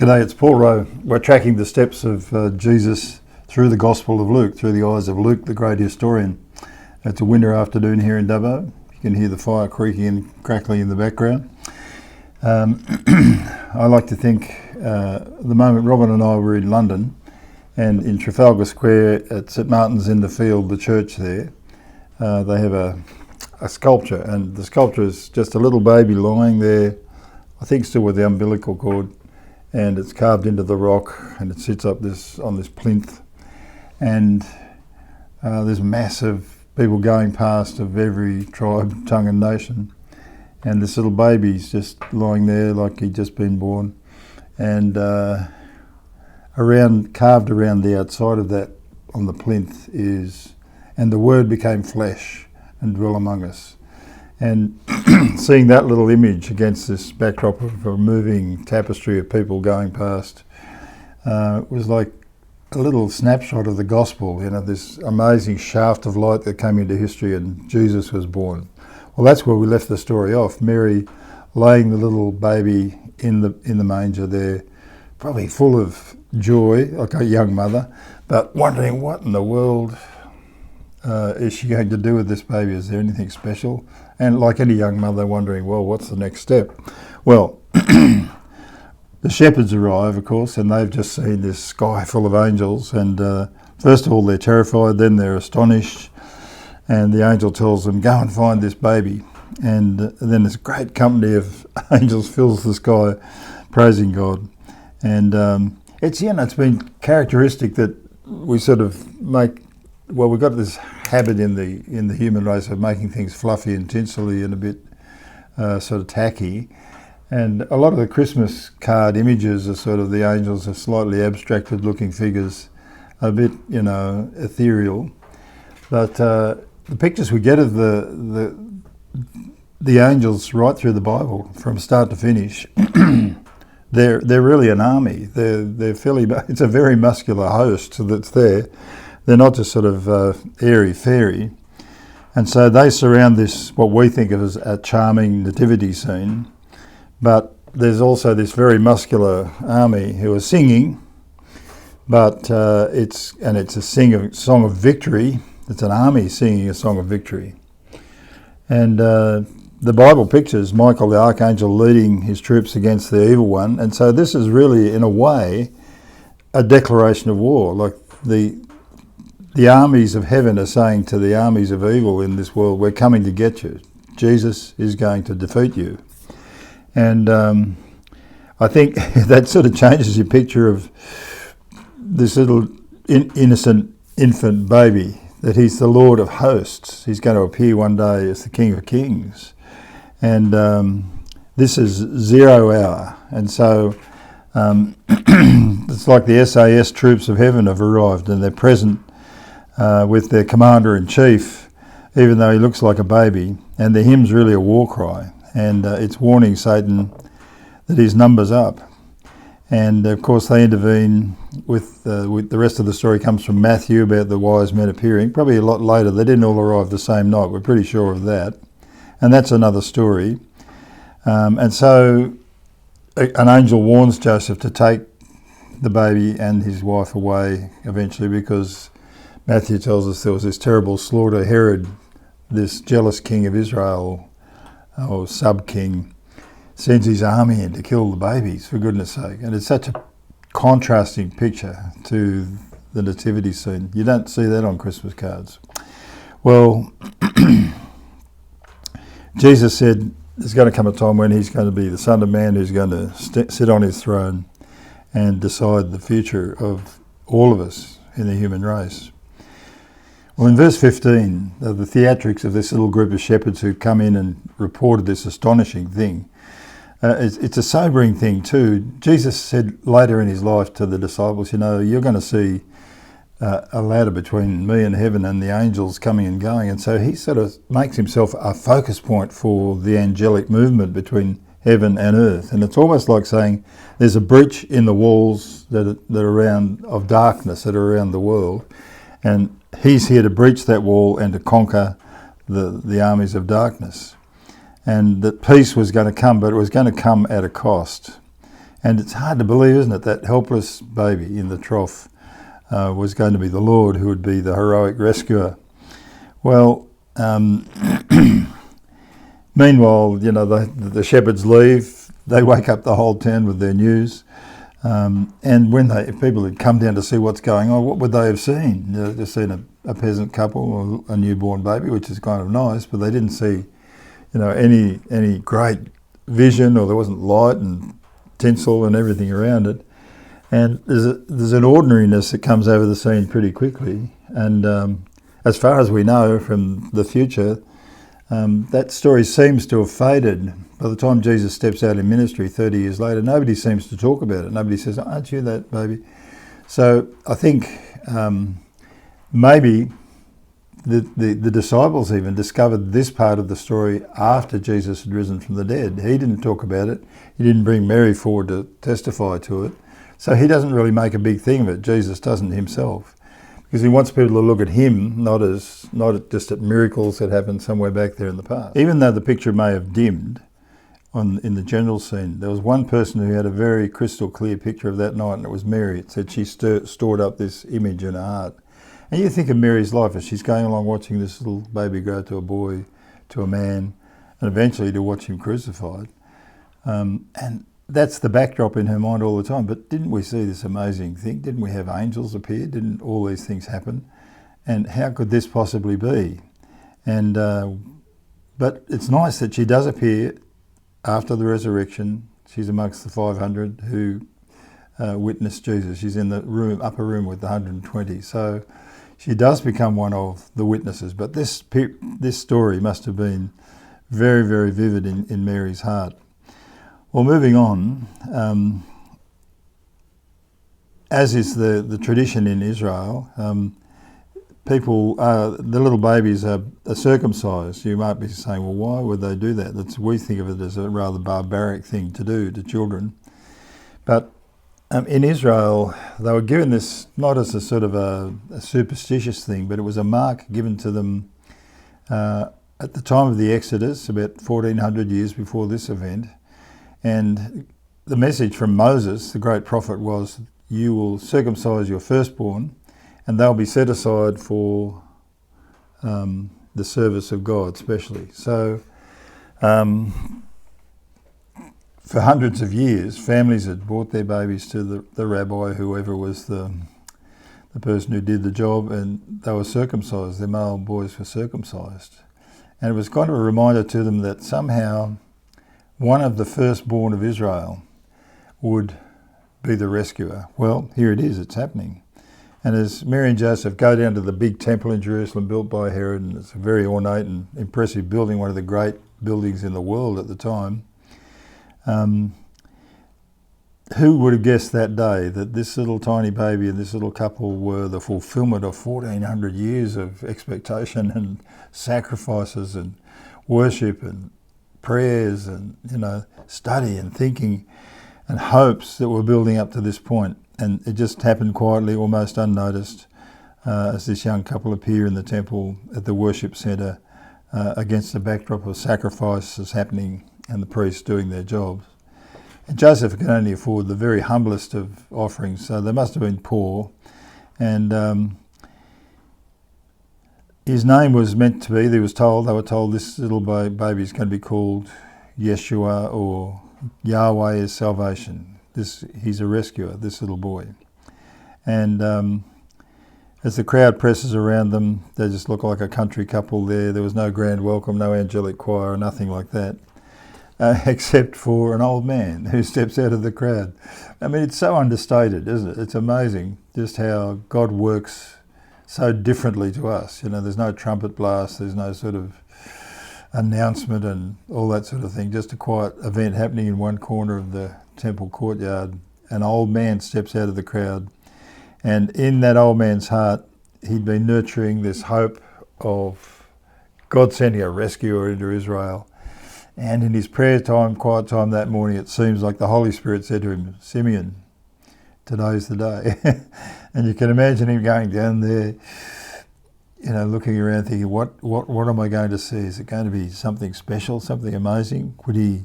G'day, it's Paul Rowe. We're tracking the steps of Jesus through the Gospel of Luke, through the eyes of Luke, the great historian. It's a winter afternoon here in Dubbo. You can hear the fire creaking and crackling in the background. I like to think the moment Robin and I were in London and in Trafalgar Square at St Martin's in the Field, the church there, they have a sculpture, and the sculpture is just a little baby lying there, I think still with the umbilical cord, and it's carved into the rock and it sits up on this plinth, and there's massive people going past of every tribe, tongue and nation, and this little baby's just lying there like he'd just been born, and carved around the outside of that on the plinth is, and the Word became flesh and dwell among us. And seeing that little image against this backdrop of a moving tapestry of people going past was like a little snapshot of the gospel, this amazing shaft of light that came into history and Jesus was born. Well, that's where we left the story off. Mary laying the little baby in the manger there, probably full of joy, like a young mother, but wondering what in the world is she going to do with this baby? Is there anything special? And like any young mother wondering, well, what's the next step? Well, the shepherds arrive, of course, and they've just seen this sky full of angels, and first of all they're terrified, then they're astonished, and the angel tells them, go and find this baby. And then this great company of angels fills the sky praising God. And it's been characteristic that we sort of we've got this habit in the human race of making things fluffy and tinselly and a bit sort of tacky. And a lot of the Christmas card images are sort of the angels are slightly abstracted looking figures, a bit, ethereal. But the pictures we get of the angels right through the Bible from start to finish, they're really an army. They're fairly. It's a very muscular host that's there. They're not just sort of airy-fairy. And so they surround this, what we think of as a charming nativity scene. But there's also this very muscular army who are singing, but it's a song of victory. It's an army singing a song of victory. And the Bible pictures Michael the archangel leading his troops against the evil one. And so this is really, in a way, a declaration of war. Like the armies of heaven are saying to the armies of evil in this world, we're coming to get you. Jesus is going to defeat you. And I think that sort of changes your picture of this little innocent infant baby, that he's the Lord of hosts. He's going to appear one day as the King of Kings. And this is 0 hour. And so it's like the SAS troops of heaven have arrived and they're present with their commander-in-chief, even though he looks like a baby. And the hymn's really a war cry. And it's warning Satan that his number's up. And of course they intervene with the rest of the story comes from Matthew about the wise men appearing, probably a lot later. They didn't all arrive the same night, we're pretty sure of that. And that's another story. And so an angel warns Joseph to take the baby and his wife away eventually, because Matthew tells us there was this terrible slaughter. Herod, this jealous king of Israel, or sub-king, sends his army in to kill the babies, for goodness sake. And it's such a contrasting picture to the nativity scene. You don't see that on Christmas cards. Well, Jesus said there's going to come a time when he's going to be the Son of Man who's going to sit on his throne and decide the future of all of us in the human race. Well, in verse 15, the theatrics of this little group of shepherds who come in and reported this astonishing thing, it's a sobering thing too. Jesus said later in his life to the disciples, you're going to see a ladder between me and heaven and the angels coming and going. And so he sort of makes himself a focus point for the angelic movement between heaven and earth. And it's almost like saying there's a breach in the walls that are around of darkness that are around the world. And he's here to breach that wall and to conquer the armies of darkness. And that peace was going to come, but it was going to come at a cost. And it's hard to believe, isn't it, that helpless baby in the trough was going to be the Lord who would be the heroic rescuer. Well, meanwhile, the shepherds leave. They wake up the whole town with their news. And when if people had come down to see what's going on, what would they have seen? They'd just seen a peasant couple or a newborn baby, which is kind of nice, but they didn't see, any great vision, or there wasn't light and tinsel and everything around it. And there's an ordinariness that comes over the scene pretty quickly. And as far as we know from the future, that story seems to have faded. By the time Jesus steps out in ministry 30 years later, nobody seems to talk about it. Nobody says, aren't you that baby? So I think maybe the disciples even discovered this part of the story after Jesus had risen from the dead. He didn't talk about it. He didn't bring Mary forward to testify to it. So he doesn't really make a big thing of it. Jesus doesn't himself. Because he wants people to look at him, not just at miracles that happened somewhere back there in the past. Even though the picture may have dimmed in the general scene, there was one person who had a very crystal clear picture of that night, and it was Mary. It said she stored up this image in her heart. And you think of Mary's life as she's going along watching this little baby grow to a boy, to a man, and eventually to watch him crucified. And that's the backdrop in her mind all the time. But didn't we see this amazing thing? Didn't we have angels appear? Didn't all these things happen? And how could this possibly be? And but it's nice that she does appear after the resurrection. She's amongst the 500 who witnessed Jesus. She's in the upper room with the 120. So she does become one of the witnesses. But this story must have been very, very vivid in Mary's heart. Well, moving on, as is the tradition in Israel, people, the little babies are circumcised. You might be saying, well, why would they do that? We think of it as a rather barbaric thing to do to children. But in Israel, they were given this not as a sort of a superstitious thing, but it was a mark given to them at the time of the Exodus, about 1400 years before this event. And the message from Moses, the great prophet, was, you will circumcise your firstborn and they'll be set aside for the service of God specially. So for hundreds of years, families had brought their babies to the rabbi, whoever was the person who did the job, and they were circumcised. Their male boys were circumcised. And it was kind of a reminder to them that somehow one of the firstborn of Israel would be the rescuer. Well, here it is, it's happening. And as Mary and Joseph go down to the big temple in Jerusalem built by Herod, and it's a very ornate and impressive building, one of the great buildings in the world at the time, who would have guessed that day that this little tiny baby and this little couple were the fulfilment of 1400 years of expectation and sacrifices and worship and prayers and study and thinking and hopes that were building up to this point. And it just happened quietly, almost unnoticed, as this young couple appear in the temple at the worship centre against the backdrop of sacrifices happening and the priests doing their jobs. And Joseph could only afford the very humblest of offerings, so they must have been poor. And his name was meant to be, they were told this little baby is going to be called Yeshua, or Yahweh is salvation. He's a rescuer, this little boy. And as the crowd presses around them, they just look like a country couple there. There was no grand welcome, no angelic choir, nothing like that, except for an old man who steps out of the crowd. I mean, it's so understated, isn't it? It's amazing just how God works so differently to us. There's no trumpet blast, there's no sort of announcement and all that sort of thing, just a quiet event happening in one corner of the temple courtyard. An old man steps out of the crowd, and in that old man's heart, he'd been nurturing this hope of God sending a rescuer into Israel. And in his prayer time, quiet time that morning, it seems like the Holy Spirit said to him, Simeon, today's the day. And you can imagine him going down there, looking around thinking, what am I going to see? Is it going to be something special, something amazing? Would he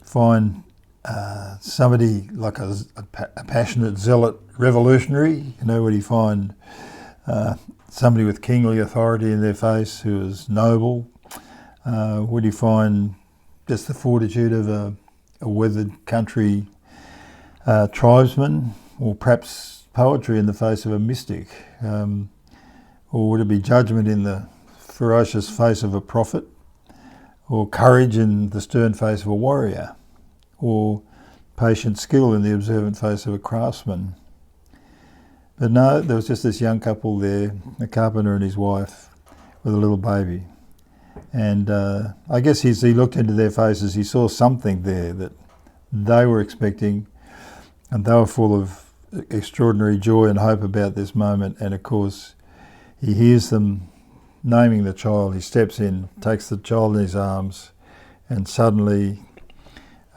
find somebody like a passionate zealot revolutionary? Would he find somebody with kingly authority in their face who is noble? Would he find just the fortitude of a weathered country tribesman, or perhaps poetry in the face of a mystic? Or would it be judgment in the ferocious face of a prophet, or courage in the stern face of a warrior, or patient skill in the observant face of a craftsman? But no, there was just this young couple there, a carpenter and his wife, with a little baby. And I guess as he looked into their faces, he saw something there that they were expecting, and they were full of extraordinary joy and hope about this moment. And of course, he hears them naming the child. He steps in, takes the child in his arms, and suddenly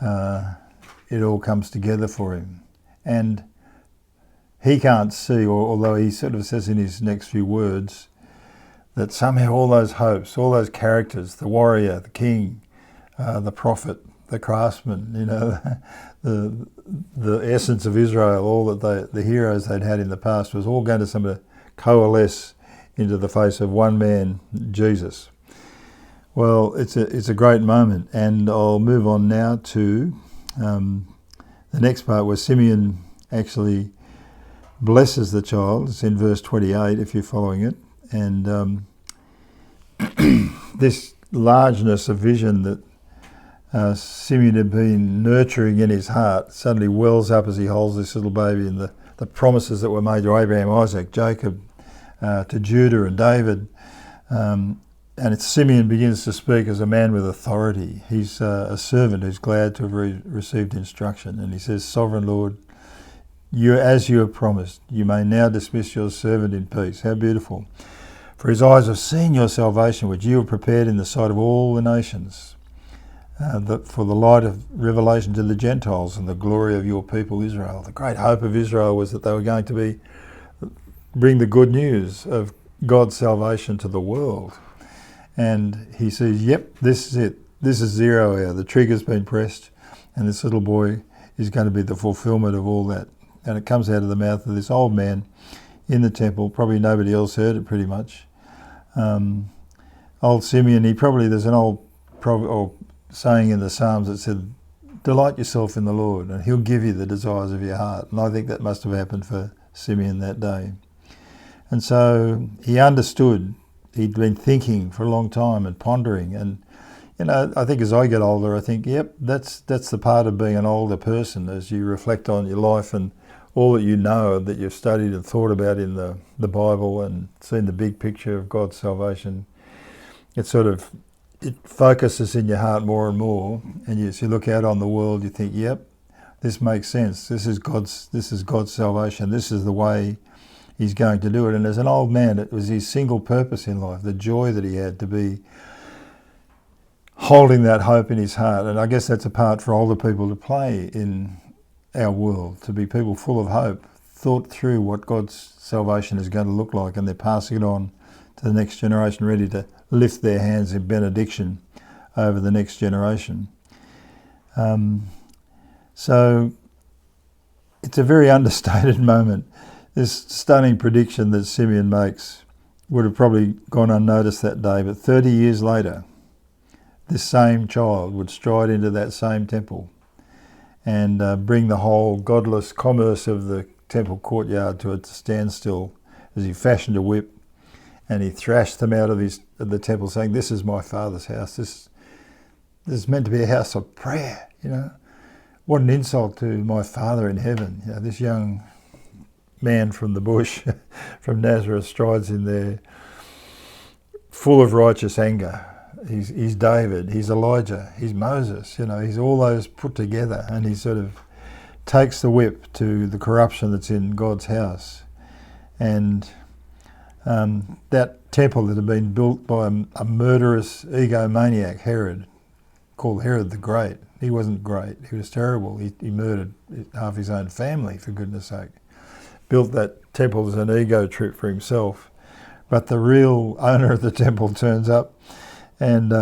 it all comes together for him. And he can't see, although he sort of says in his next few words, that somehow all those hopes, all those characters, the warrior, the king, the prophet, the craftsman, the essence of Israel, all that the heroes they'd had in the past, was all going to sort of coalesce into the face of one man, Jesus. Well, it's a great moment, and I'll move on now to the next part where Simeon actually blesses the child. It's in verse 28 if you're following it. And this largeness of vision that Simeon had been nurturing in his heart suddenly wells up as he holds this little baby, and the promises that were made to Abraham, Isaac, Jacob, to Judah and David. And Simeon begins to speak as a man with authority. He's a servant who's glad to have received instruction. And he says, "Sovereign Lord, as you have promised, you may now dismiss your servant in peace." How beautiful. "For his eyes have seen your salvation, which you have prepared in the sight of all the nations, for the light of revelation to the Gentiles and the glory of your people Israel." The great hope of Israel was that they were going to bring the good news of God's salvation to the world. And he says, yep, this is it. This is 0 hour. The trigger's been pressed, and this little boy is going to be the fulfillment of all that. And it comes out of the mouth of this old man in the temple. Probably nobody else heard it pretty much. Old Simeon, there's an old saying in the Psalms that said, "Delight yourself in the Lord, and he'll give you the desires of your heart." And I think that must have happened for Simeon that day. And so he understood. He'd been thinking for a long time and pondering. And, I think as I get older, I think, yep, that's the part of being an older person, as you reflect on your life and all that you know, that you've studied and thought about in the Bible and seen the big picture of God's salvation. It focuses in your heart more and more. And as you look out on the world, you think, yep, this makes sense. This is God's salvation. This is the way he's going to do it. And as an old man, it was his single purpose in life, the joy that he had to be holding that hope in his heart. And I guess that's a part for older people to play in our world, to be people full of hope, thought through what God's salvation is going to look like, and they're passing it on to the next generation, ready to lift their hands in benediction over the next generation. So it's a very understated moment. This stunning prediction that Simeon makes would have probably gone unnoticed that day, but 30 years later, this same child would stride into that same temple and bring the whole godless commerce of the temple courtyard to a standstill as he fashioned a whip and he thrashed them out of the temple, saying, "This is my Father's house. This is meant to be a house of prayer." What an insult to my Father in heaven. This young man from the bush, from Nazareth, strides in there full of righteous anger. He's David, he's Elijah, he's Moses, he's all those put together, and he sort of takes the whip to the corruption that's in God's house. And that temple that had been built by a murderous egomaniac, Herod, called Herod the Great. He wasn't great, he was terrible. He murdered half his own family, for goodness sake. Built that temple as an ego trip for himself. But the real owner of the temple turns up and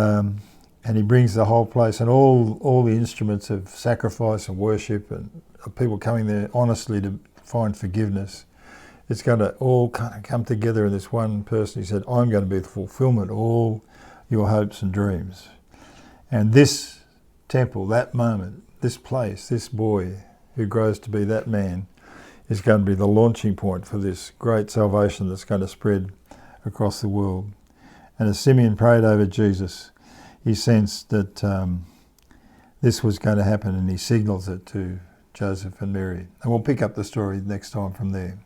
And he brings the whole place and all the instruments of sacrifice and worship and of people coming there honestly to find forgiveness. It's going to all kind of come together in this one person. He said, I'm going to be the fulfillment of all your hopes and dreams. And this temple, that moment, this place, this boy who grows to be that man is going to be the launching point for this great salvation that's going to spread across the world. And as Simeon prayed over Jesus, he sensed that this was going to happen, and he signals it to Joseph and Mary. And we'll pick up the story next time from there.